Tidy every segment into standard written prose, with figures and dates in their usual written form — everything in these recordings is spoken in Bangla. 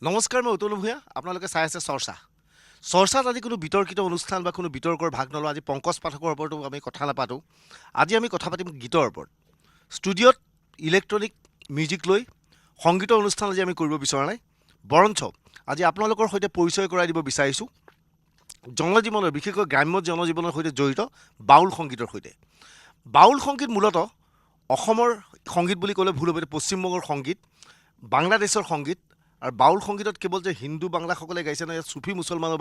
নমস্কাৰ, মই অতুল ভূঞা। আপোনালোকে চাই আছে চৰ্চা। চৰ্চাত আজি কোনো বিতৰ্কিত অনুষ্ঠান বা কোনো বিতৰ্কৰ ভাগ নলওঁ। আজি পংকজ পাঠকৰ ওপৰতো আমি কথা নাপাতোঁ। আজি আমি কথা পাতিম গীতৰ ওপৰত। ষ্টুডিঅ'ত ইলেক্ট্ৰনিক মিউজিক লৈ সংগীতৰ অনুষ্ঠান আজি আমি কৰিব বিচৰা নাই। বৰঞ্চ আজি আপোনালোকৰ সৈতে পৰিচয় কৰাই দিব বিচাৰিছোঁ জনজীৱনৰ, বিশেষকৈ গ্ৰাম্য জনজীৱনৰ সৈতে জড়িত বাউল সংগীতৰ সৈতে। বাউল সংগীত মূলতঃ অসমৰ সংগীত বুলি ক'লে ভুল হ'ব। পশ্চিমবংগৰ সংগীত, বাংলাদেশৰ সংগীত। আৰু বাউল সংগীতত কেৱল যে হিন্দু বাংলাসকলে গাইছে নহয়, চুফি মুছলমানৰ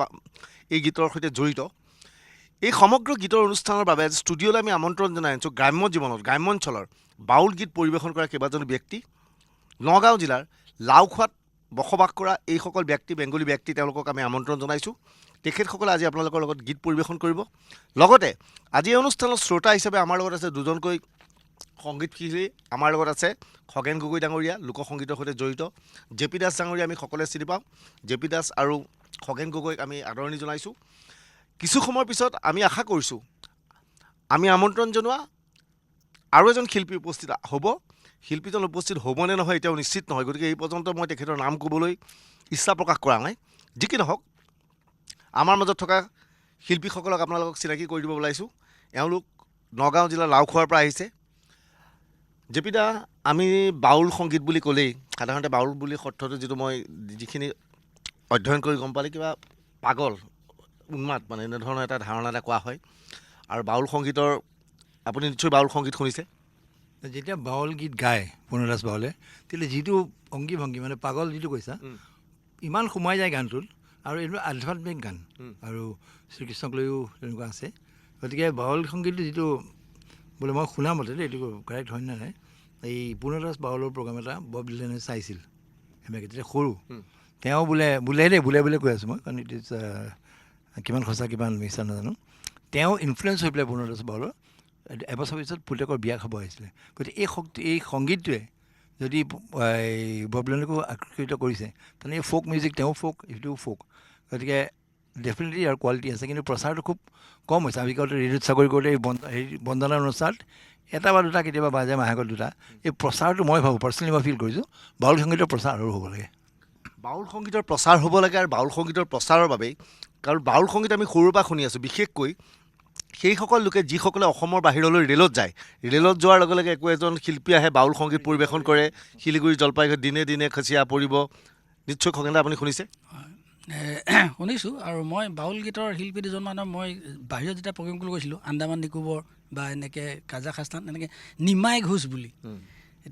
এই গীতৰ সৈতে জড়িত। এই সমগ্ৰ গীতৰ অনুষ্ঠানৰ বাবে আজি ষ্টুডিঅ'লৈ আমি আমন্ত্ৰণ জনাই আনিছোঁ গ্ৰাম্য জীৱনত, গ্ৰাম্যাঞ্চলৰ বাউল গীত পৰিৱেশন কৰা কেইবাজনো ব্যক্তি। নগাঁও জিলাৰ লাওখোৱাত বসবাস কৰা এইসকল ব্যক্তি, বেংগলী ব্যক্তি, তেওঁলোকক আমি আমন্ত্ৰণ জনাইছোঁ। তেখেতসকলে আজি আপোনালোকৰ লগত গীত পৰিৱেশন কৰিব। লগতে আজি এই অনুষ্ঠানৰ শ্ৰোতা হিচাপে আমাৰ লগত আছে দুজনকৈ সংগীত শিল্পী। আমাৰ লগত আছে খগেন গগৈ ডাঙৰীয়া, লোকসংগীতৰ সৈতে জড়িত। জে পি দাস ডাঙৰীয়া আমি সকলোৱে চিনি পাওঁ। জে পি দাস আৰু খগেন গগৈক আমি আদৰণি জনাইছোঁ। কিছু সময়ৰ পিছত আমি আশা কৰিছোঁ আমি আমন্ত্ৰণ জনোৱা আৰু এজন শিল্পী উপস্থিত হ'ব। শিল্পীজন উপস্থিত হ'বনে নহয় এতিয়াও নিশ্চিত নহয়, গতিকে এই পৰ্যন্ত মই তেখেতৰ নাম ক'বলৈ ইচ্ছা প্ৰকাশ কৰা নাই। যি কি নহওক, আমাৰ মাজত থকা শিল্পীসকলক আপোনালোকক চিনাকি কৰি দিব ওলাইছোঁ। এওঁলোক নগাঁও জিলাৰ লাওখোৱাৰ পৰা আহিছে। জে পি দা, আমি বাউল সংগীত বুলি ক'লেই সাধাৰণতে বাউল বুলি অৰ্থটো মই যিখিনি অধ্যয়ন কৰি গম পালে কিবা পাগল, উন্মাদ, মানে এনেধৰণৰ এটা ধাৰণা এটা কোৱা হয়। আৰু বাউল সংগীতৰ আপুনি নিশ্চয় বাউল সংগীত শুনিছে। যেতিয়া বাউল গীত গায় পূৰ্ণদাস বাউলে, তেতিয়া যিটো অংগী ভংগী, মানে পাগল যিটো কৈছা, ইমান সোমাই যায় গানটোত। আৰু এইটো আধ্যাত্মিক গান, আৰু শ্ৰীকৃষ্ণক লৈও তেনেকুৱা আছে। গতিকে বাউল সংগীতটো যিটো বোলে মই শুনা মতে দেই, এইটো কাৰেক্ট হয় নে নাই, এই পূৰ্ণদাস বাউলৰ প্ৰগ্ৰাম এটা বব ডিলেনে চাইছিল সেনেকৈ, তেতিয়া সৰু। তেওঁ বোলে কৈ আছোঁ মই, কাৰণ ইট ইজ কিমান সঁচা কিমান মিছা নাজানো। তেওঁ ইনফ্লুৱেঞ্চ হৈ পেলাই পূৰ্ণদাস বাউলৰ এবছৰ পিছত পুতেকৰ বিয়া খাব আহিছিলে। গতিকে এই সংগীতটোৱে যদি বব ডিলেনকো আকৰ্ষিত কৰিছে, তেনে এই ফ'ক মিউজিক, তেওঁ ফ'ক, এইটোও ফ'ক। গতিকে ডেফিনেটলি ইয়াৰ কোৱালিটি আছে, কিন্তু প্ৰচাৰটো খুব কম হৈছে। আজিকালি ৰেডিঅ'ত চাকৰি কৰোঁতে এই বন্দনাৰ অনুষ্ঠানত এটা বা দুটা কেতিয়াবা বাজে, মাহেকত দুটা। এই প্ৰচাৰটো মই ভাবোঁ, পাৰ্চনেলি মই ফিল কৰিছোঁ, বাউল সংগীতৰ প্ৰচাৰ আৰু হ'ব লাগে। বাউল সংগীতৰ প্ৰচাৰ হ'ব লাগে। আৰু বাউল সংগীতৰ প্ৰচাৰৰ বাবেই, কাৰণ বাউল সংগীত আমি সৰুৰ পৰা শুনি আছোঁ। বিশেষকৈ সেইসকল লোকে যিসকলে অসমৰ বাহিৰলৈ ৰে'লত যায়, ৰে'লত যোৱাৰ লগে লগে একো এজন শিল্পী আহে, বাউল সংগীত পৰিৱেশন কৰে। শিলিগুৰি জলপাইগুৰিত দিনে দিনে খচিয়া পৰিব। নিশ্চয় খগেন দা আপুনি শুনিছে? শুনিছোঁ। আৰু মই বাউল গীতৰ শিল্পী দুজনমানৰ মই বাহিৰত যেতিয়া প্ৰগ্ৰেম কৰিব গৈছিলোঁ, আন্দামান নিকোবৰ বা এনেকৈ কাজাখাস্তান, এনেকৈ নিমাই ঘোষ বুলি,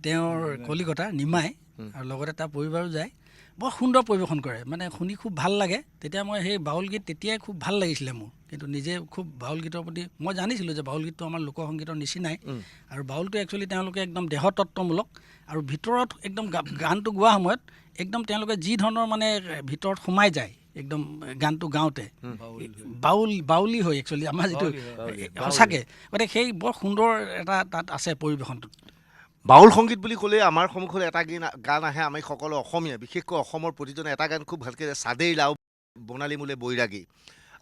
তেওঁৰ কলিকতা নিমাই, আৰু লগতে তাৰ পৰিবাৰো যায়। বৰ সুন্দৰ পৰিৱেশন কৰে, মানে শুনি খুব ভাল লাগে। তেতিয়া মই সেই বাউল গীত তেতিয়াই খুব ভাল লাগিছিলে মোৰ, কিন্তু নিজে খুব বাউল গীতৰ প্ৰতি মই জানিছিলোঁ যে বাউল গীতটো আমাৰ লোকসংগীতৰ নিচিনাই। আৰু বাউলটো একচুৱেলি তেওঁলোকে একদম দেহতত্ত্বমূলক, আৰু ভিতৰত একদম গানটো গোৱা সময়ত একদম তেওঁলোকে যি ধৰণৰ মানে ভিতৰত সোমাই যায় একদম গানটো গাওঁতে, বাউলী হয় একচুৱেলি আমাৰ যিটো সঁচাকৈ। গতিকে সেই বৰ সুন্দৰ এটা তাত আছে পৰিৱেশনটোত। বাউল সংগীত বুলি ক'লে আমাৰ সন্মুখলৈ এটা গান আহে। আমি সকলো অসমীয়া, বিশেষকৈ অসমৰ প্ৰতিজনে এটা গান খুব ভালকৈ, চাদেই লাও বনালি মোলে বৈৰাগী।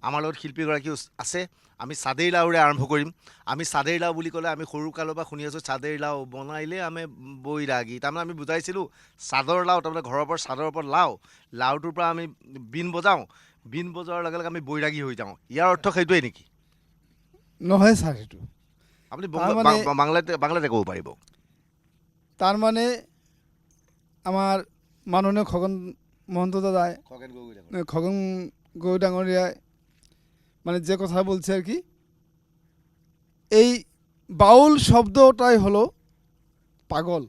আমাৰ লগত শিল্পীগৰাকীও আছে। আমি চাদেই লাওৰে আৰম্ভ কৰিম। আমি চাদেই লাও বুলি ক'লে আমি সৰুকালৰ পৰা শুনি আছোঁ, চাদেই লাও বনাইলে আমি বৈৰাগী। তাৰমানে আমি বুজাইছিলোঁ চাদৰ লাও, তাৰমানে ঘৰৰ ওপৰত চাদৰ ওপৰত লাও, লাওটোৰ পৰা আমি বিন বজাওঁ, বিন বজোৱাৰ লগে লগে আমি বৈৰাগী হৈ যাওঁ। ইয়াৰ অৰ্থ সেইটোৱে নেকি? নহয় ছাৰ, সেইটো আপুনি তাৰমানে- বাংলাতে ক'ব পাৰিব। তাৰমানে আমাৰ মাননীয় খগেন মহন্ত দাদাই, খগেন গগৈ ডাঙৰীয়াই মানে যে কথা বলছে আর কি, এই বাউল শব্দটাই হলো পাগল।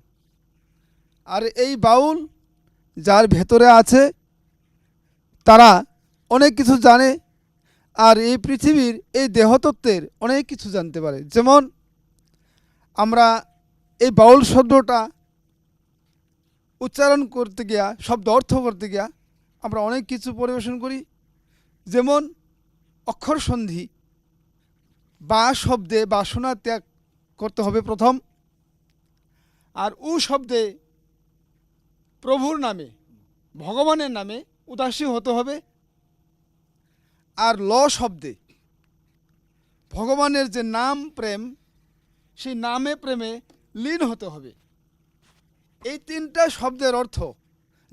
আর এই বাউল যার ভেতরে আছে তারা অনেক কিছু জানে, আর এই পৃথিবীর এই দেহতত্ত্বের অনেক কিছু জানতে পারে। যেমন আমরা এই বাউল শব্দটা উচ্চারণ করতে গিয়া, শব্দ অর্থ করতে গিয়া আমরা অনেক কিছু পরিবেশন করি। যেমন অক্ষর সন্ধি, বা শব্দে বাসনা ত্যাগ করতে হবে প্রথম, আর উ শব্দে প্রভুর নামে, ভগবানের নামে উদাসী হতে হবে। আর ল শব্দে ভগবানের যে নাম প্রেম, সেই নামে প্রেমে লীন হতে হবে। এই তিনটা শব্দের অর্থ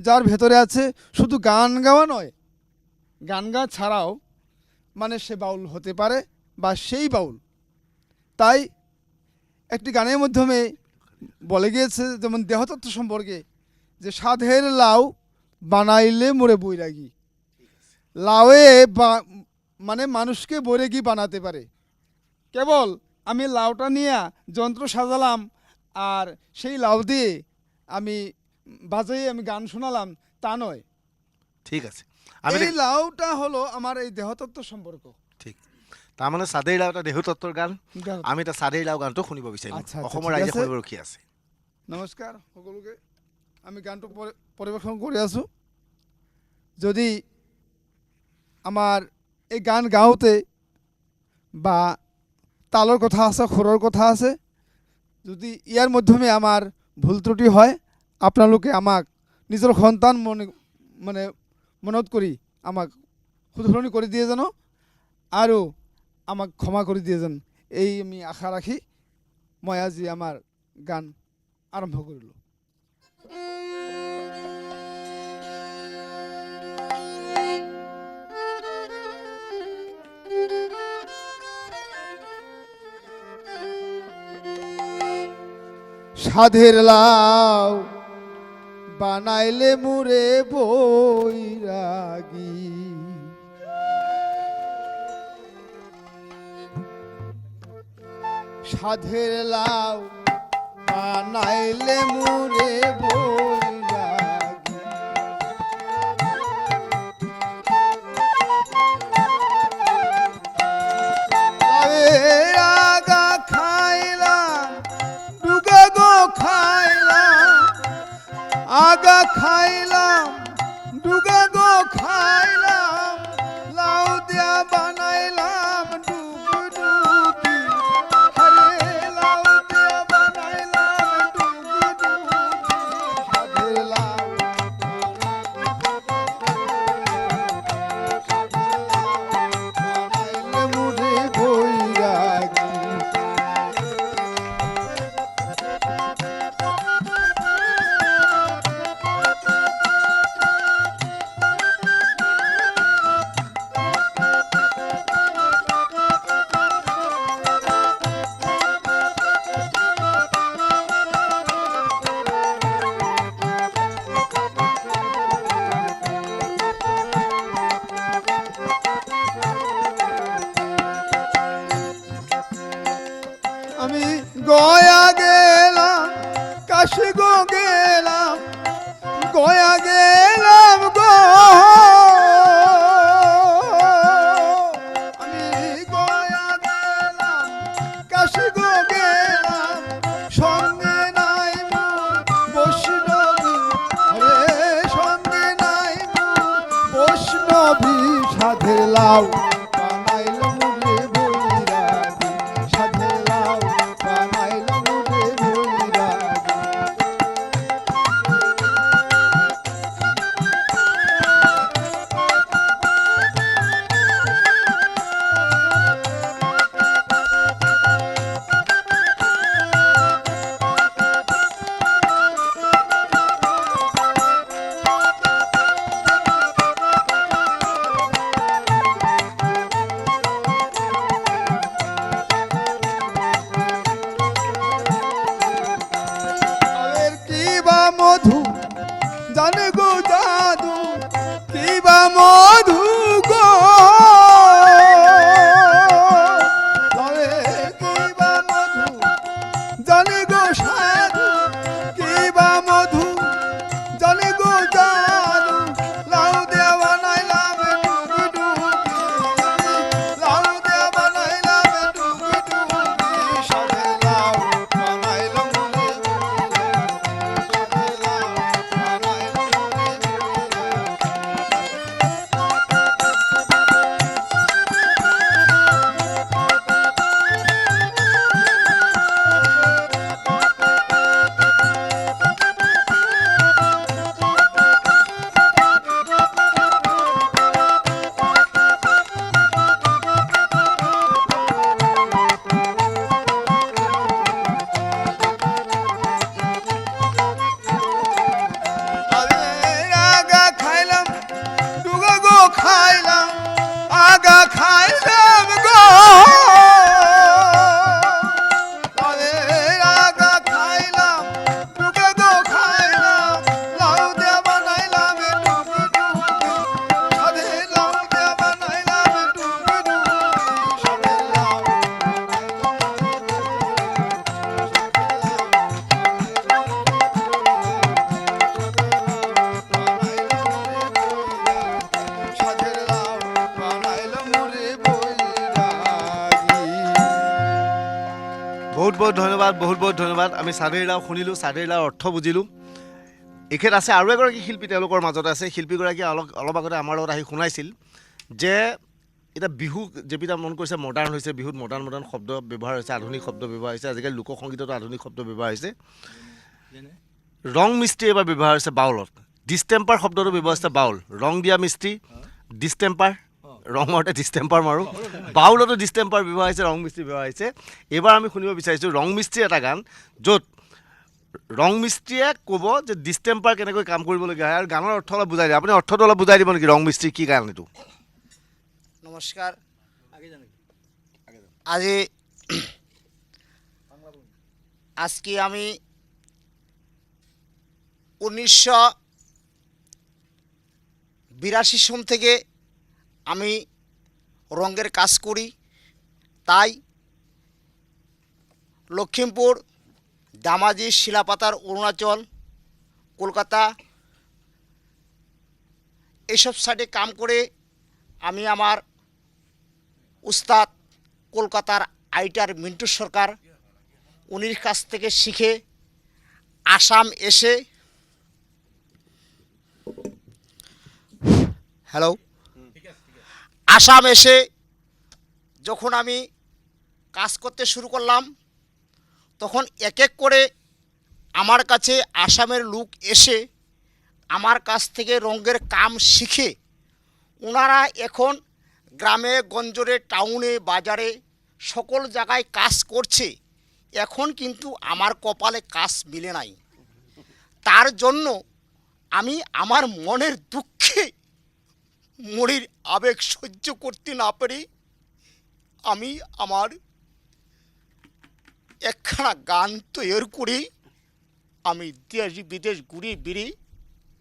যার ভেতরে আছে শুধু গান গাওয়া নয়, গান গাওয়া ছাড়াও মানে সে বাউল হতে পারে বা সেই বাউল। তাই একটি গানের মাধ্যমে বলে গিয়েছে যেমন দেহতত্ত্ব সম্পর্কে যে সাধের লাউ বানাইলে মোরে বৈরাগী। লাউয়ে মানে মানুষকে বৈরাগী বানাতে পারে। কেবল আমি লাউটা নিয়ে যন্ত্র সাজালাম আর সেই লাউ দিয়ে আমি বাজাই আমি গান শোনালাম তা নয়। ঠিক আছে, আমি এই লাউটা হলো আমার এই দেহতত্ত্ব সম্পর্ক। ঠিক, তাৰমানে চাদেই লাও এটা দেহুতত্বৰ গান। দেহ- আমি এটা চাদেই লাও গানটো শুনিব বিচাৰিম। আচ্ছা, আচ্ছা, অসমৰ ঠিক ৰাইজে আছে। শুনিব ৰখি আছে। নমস্কাৰ সকলোকে। আমি গানটো পৰিৱেশন কৰি আছোঁ। যদি আমাৰ এই গান গাওঁতে বা তালৰ কথা আছে, সুৰৰ কথা আছে, যদি ইয়াৰ মাধ্যমে আমাৰ ভুল ত্ৰুটি হয় আপোনালোকে আমাক নিজৰ সন্তান মানে মনত কৰি আমাক শুধৰণি কৰি দিয়ে জানো আৰু আমাক ক্ষমা কৰি দিয়ে যেন, এই আমি আশা ৰাখি মই আজি আমাৰ গান আৰম্ভ কৰিলোঁ। সাধের লাউ বানাইলে মুরে বৈরাগী, সাধের লাউ বানাইলে মুরে বৈরাগী। লাউয়ের আগা খাইলাম ডুগা গো খাইলাম, আগা খাইলাম ডুগা গো খাইলাম, লাউ দিয়া বানাইলাম ডুবু ডুবি, আরে লাউ দিয়া বানাইলাম ডুবু ডুবি, সাধের লাউ বানাইলে মুরে বৈরাগী। আমি গয়া গেলাম, কাশি গো গেলাম, গয়া গেলাম গো, আমি গয়া গেলাম, কাশি গো গেলাম, সঙ্গে নাই মোর বৈষ্ণবী, আরে সঙ্গে নাই মোর বৈষ্ণবী, সাধের লাউ বানাইল মুরে বৈরাগী, সাধের লাউ বানাইল মুরে বৈরাগী। বহুত ধন্যবাদ আমি চাদেইলাও শুনিলোঁ, চাদেইলাৰ অৰ্থ বুজিলোঁ। এখেত আছে আৰু এগৰাকী শিল্পী, তেওঁলোকৰ মাজতে আছে। শিল্পীগৰাকীয়ে অলপ আগতে আমাৰ লগত আহি শুনাইছিল যে এতিয়া বিহু যেইটা মন কৰিছে মডাৰ্ণ হৈছে, বিহুত মডাৰ্ণ শব্দ ব্যৱহাৰ হৈছে, আধুনিক শব্দ ব্যৱহাৰ হৈছে, আজিকালি লোকসংগীততো আধুনিক শব্দ ব্যৱহাৰ হৈছে। ৰং মিস্ত্ৰী এবাৰ ব্যৱহাৰ হৈছে বাউলত, ডিষ্টেম্পাৰ শব্দটো ব্যৱহাৰ হৈছে বাউল, ৰং দিয়া মিস্ত্ৰী, ডিষ্টেম্পাৰ, ৰং মাৰোঁতে ডিষ্টেম্পাৰ মাৰোঁ, বাউলতো ডিষ্টেম্পাৰ ব্যৱহাৰ হৈছে, ৰং মিস্ত্ৰী ব্যৱহাৰ হৈছে। এইবাৰ আমি শুনিব বিচাৰিছোঁ ৰং মিস্ত্ৰী এটা গান, য'ত ৰং মিস্ত্ৰীয়ে ক'ব যে ডিষ্টেম্পাৰ কেনেকৈ কাম কৰিবলগীয়া হয়, আৰু গানৰ অৰ্থ অলপ বুজাই দিয়ে। আপুনি অৰ্থটো অলপ বুজাই দিব নেকি, ৰং মিস্ত্ৰী কি গান এইটো? নমস্কাৰ। আজি আজকে আমি 1982 সন থেকে আমি রঙের কাজ করি। তাই লখিমপুর, দামাজি, শিলাপাতার, অরুণাচল, কলকাতা এইসব সাইডে কাম করে আমি আমার উস্তাদ কলকাতার আইটার মিন্টু সরকার উনির কাছ থেকে শিখে আসাম এসে আসাম এসে যখন আমি কাজ করতে শুরু করলাম, তখন এক এক করে আমার কাছে আসামের লোক এসে আমার কাছ থেকে রঙের কাম শিখে ওনারা এখন গ্রামে গঞ্জরে, টাউনে, বাজারে সকল জায়গায় কাজ করছে। এখন কিন্তু আমার কপালে কাজ মিলে নাই। তার জন্য আমি আমার মনের দুঃখে, মনের আবেগ সহ্য করতে না পেরে আমি আমার একখানা গান তৈরি করে আমি দেশ বিদেশ ঘুরে বেড়ে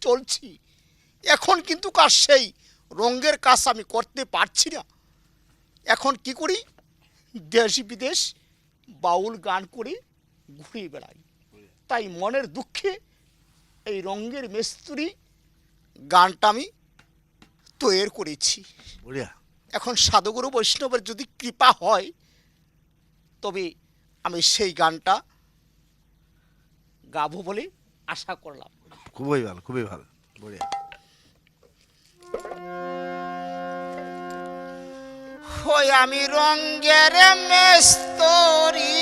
চলছি। এখন কিন্তু কাজ সেই রঙের কাজ আমি করতে পারছি না। এখন কি করি, দেশ বিদেশ বাউল গান করে ঘুরে বেড়াই। তাই মনের দুঃখে এই রঙের মিস্ত্রি গানটা আমি তৈরি করেছি। এখন সাধুগুরু বৈষ্ণবের যদি কৃপা হয় তবে আমি সেই গানটা গাবো বলে আশা করলাম। খুবই ভালো, বঢ়িয়া। হই আমি রঙের মিস্ত্রি,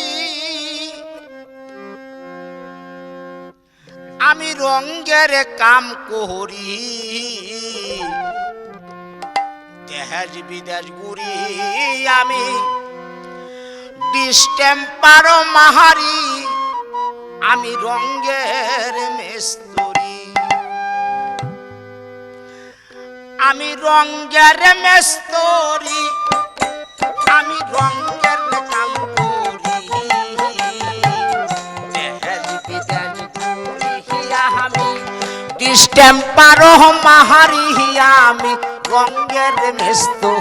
আমি রঙের কাম করি, দেশ বিদেশ ঘুরি, আমি ডিস্টেম্পার মাহারি, আমি রঙের মিস্ত্রি, আমি রঙের মিস্ত্রি, আমি রঙের কাম করি, দেশ বিদেশ ঘুরি, আমি ডিস্টেম্পার মাহারি, আমি রঙের মিস্ত্রি।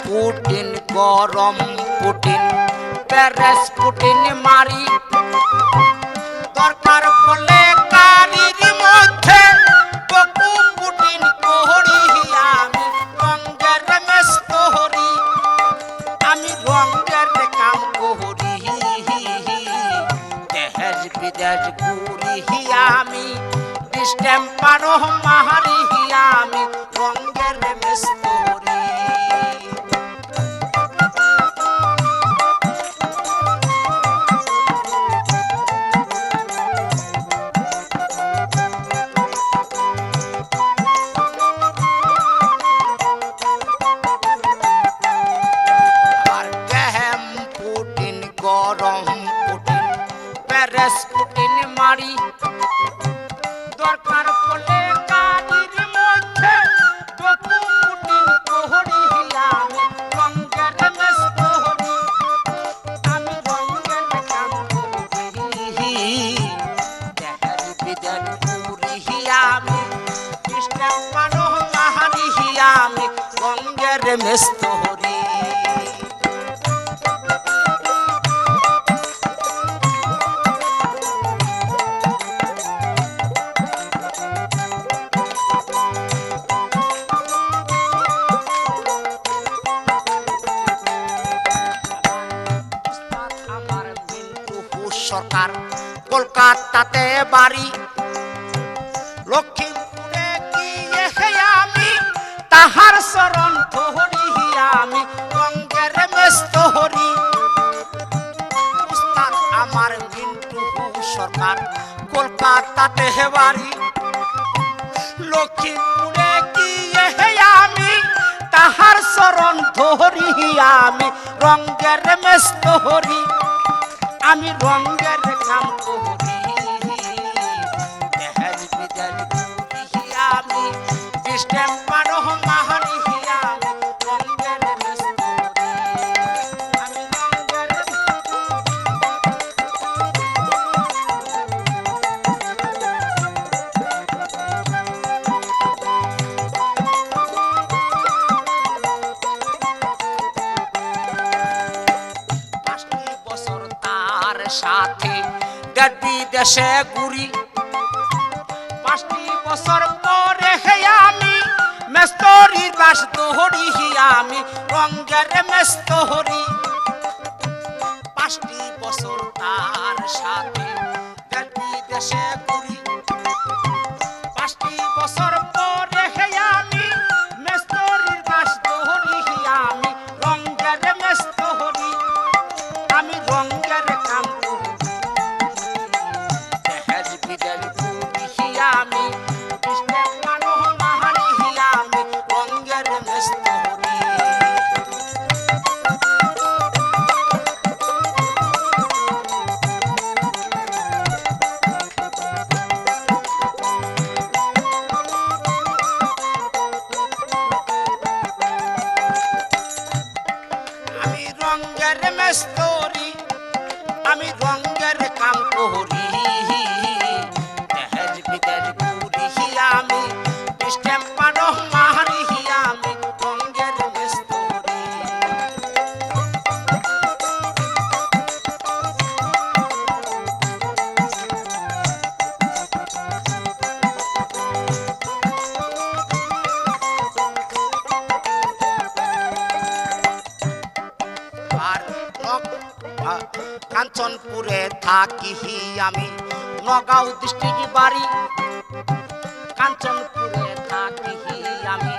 পুটিন, গরম পুটিন, প্যারেস পুটিন মারি, দরকার পড়লে কারির মধ্যে বকু পুটিন করি, আমি রঙের মিস্ত্রি, আমি রঙের কাম করি, দেশ বিদেশ ঘুরি, আমি ডিস্টেম্পার মাহারি, আমি রঙের মিস্ত্রি। গরম পুটিন, প্যারেস পুটিন মারি, দরকার পড়লে কারির মধ্যে বকু পুটিন করি, আমি রঙের মিস্ত্রি, আমি রঙের কাম করি, দেশ বিদেশ ঘুরি, আমি ডিস্টেম্পার মাহারি, আমি রঙের মিস্ত্রি। কলকাতাতে বাড়ি লক্ষ্মীপুরে গিয়ে আমি তাহার শরণ ধরি আমি রঙ্গের মেস্ত হরি উস্তাদ আমার মিন্টু সরকার কলকাতাতে বাড়ি লক্ষ্মীপুরে গিয়ে আমি তাহার শরণ ধরি আমি রঙ্গের মেস্ত হরি আমি রঙ্গের কাম করি দেহের বিদের করি আমি ডিস্টেম্পার মাহারি আমি রঙ্গের মেস্ত হরি আমি রঙ্গের সাথে দেশ বিদেশে ঘুরি 5টি বছর পরে আমি মেস্তরির বাস ধরি আমি রঙ্গের মেস্ত হরি 5টি বছর তার সাথে দেশ বিদেশে ঘুরি 5টি বছর পরে আমি মেস্তরির বাস ধরি আমি রঙ্গের মেস্ত হরি আমি রঙ্গের কাম আমি আমি রঙ্গের মেস্ত হরি আমি রঙ্গের মেস্ত হরি আমি রঙ্গের কাম করি দেহের বিদের করি আমি ডিস্টেম্পার মাহারি আমি রঙ্গের মেস্ত হরি আর কাঞ্চনপুরে থাকি আমি নগাঁও ডিস্ট্রিক্ট বাড়ি কাঞ্চনপুরে থাকি আমি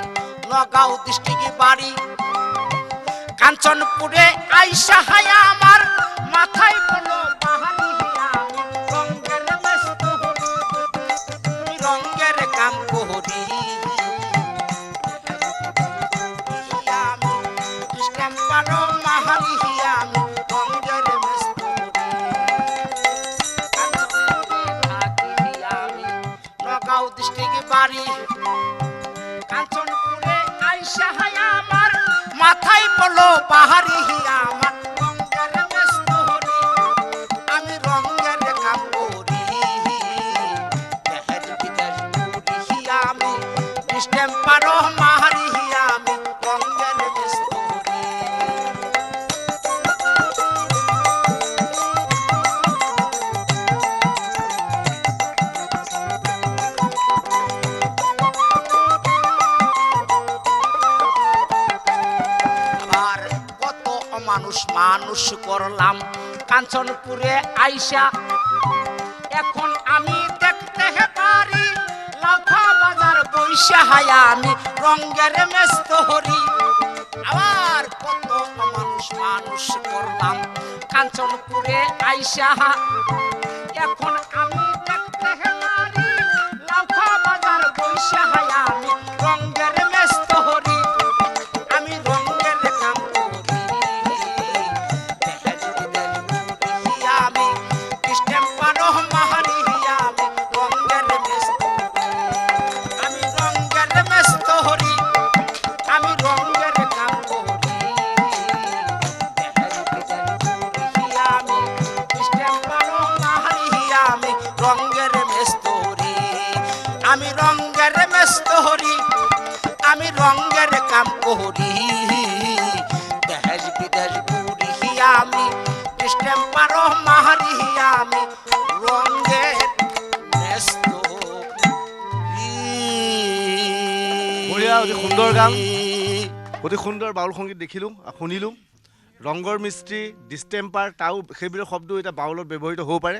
নগাঁও ডিস্ট্রিক্ট বাড়ি কাঞ্চনপুরে আইসা হায়া আমার মাথায় বলো বাহারি আমি রঙ্গের মেস্ত হরি আমি রঙ্গের কাম করি আমি ডিস্টেম্পার মাহারি আমি রঙ্গের মেস্ত হরি নগাঁও ডিস্ট্রিক্ট বাড়ি কাঞ্চনপুরে আইসা হায়া আমার মাথায় বলো বাহারি আমার রঙ্গের মেস্ত হরি আমি রঙ্গের কাম করি দেহের বিদেশ করি আমি ডিস্টেম্পার মাহারি আমি রঙ্গের মেস্ত হরি মানুষ করলাম কাঞ্চনপুরে আইসা এখন আমি দেখতে পারি লাফা বাজার বৈশা হায়া আমি রঙ্গের মেস্ত হরি আবার কত মানুষ করলাম কাঞ্চনপুরে আইসা এখন আমি দেখতে পারি লাফা বাজার বৈশা হায়া আমি রঙ্গের মেস্ত হরি আমি রঙ্গের কাম আমি ডিস্টেম্পার মাহারি আমি রঙ্গের মেস্ত আমি রঙ্গের মেস্ত হরি আমি রঙ্গের কাম করি আমি ডিস্টেম্পার মাহারি আমি রঙ্গের মেস্ত হরি আমি রঙ্গের মেস্ত হরি আমি রঙ্গের কাম করি দেশ বিদেশ ঘুরি আমি ডিস্টেম্পার মাহারি আমি রঙ্গের মেস্ত বঢ়িয়া, অতি সুন্দৰ গান, অতি সুন্দৰ বাউল সংগীত দেখিলোঁ শুনিলোঁ। ৰংগৰ মিস্ত্ৰী ডিষ্টেম্পাৰ তাও সেইবিলাক শব্দ এতিয়া বাউলত ব্যৱহৃত হ'ব পাৰে।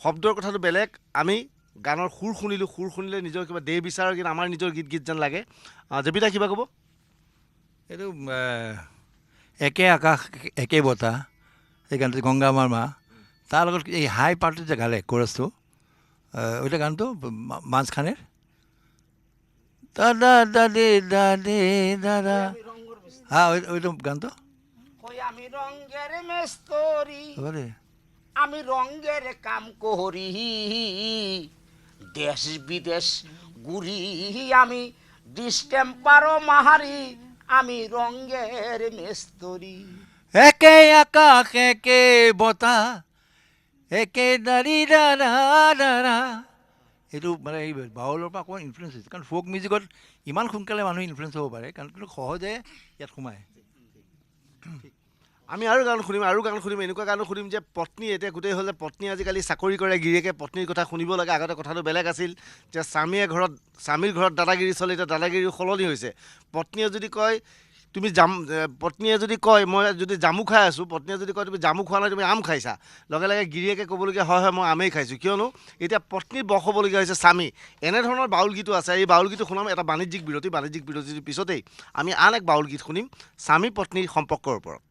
শব্দৰ কথাটো বেলেগ আমি গানৰ সুৰ শুনিলে নিজৰ কিবা দেহ বিচাৰৰ গীত আমাৰ নিজৰ গীত যেন লাগে জেপিদা কিবা ক'ব এইটো একে আকাশ একে বতাহ এই গানটো গংগা মাৰ মা তাৰ লগত এই হাই পাৰ্টটো যে গালে কোৰাছটো ওইটা গানটো মাজখানের দাদা দাদে দাদে দাদা হ্যাঁ ওইটা গানটো আমি রঙের মেস্তরি বলে আমি রঙের কাম করি দেশ বিদেশ ঘুরি আমি ডিস্টেম্পারও মাহারি আমি রঙের মেস্তরি একে আকাশ একে বতাহ একে দাৰি দাদা দাদা এইটো মানে এই বাউলৰ পৰা অকণমান ইনফ্লুৱেঞ্চ হৈছে কাৰণ ফ'ক মিউজিকত ইমান সোনকালে মানুহ ইনফ্লুৱেঞ্চ হ'ব পাৰে কাৰণ কিন্তু সহজে ইয়াত সোমায় আমি আৰু গান শুনিম এনেকুৱা গানো শুনিম যে পত্নী এতিয়া গোটেই হ'লে পত্নী আজিকালি চাকৰি কৰে গিৰিয়েকে পত্নীৰ কথা শুনিব লাগে আগতে কথাটো বেলেগ আছিল যে স্বামীৰ ঘৰত দাদাগিৰি চলে এতিয়া দাদাগিৰি সলনি হৈছে পত্নীয়ে যদি কয় পত্নীয়ে যদি কয় মই যদি জামু খাই আছোঁ পত্নীয়ে যদি কয় তুমি জামু খোৱা নাই তুমি আম খাইছা লগে লগে গিৰিয়েকে ক'বলগীয়া হয় মই আমেই খাইছোঁ কিয়নো এতিয়া পত্নীৰ বশ হ'বলগীয়া হৈছে স্বামী এনেধৰণৰ বাউল গীতো আছে এই বাউল গীতো শুনাম এটা বাণিজ্যিক বিৰতিৰ পিছতেই আমি আন এক বাউল গীত শুনিম স্বামী পত্নীৰ সম্পৰ্কৰ ওপৰত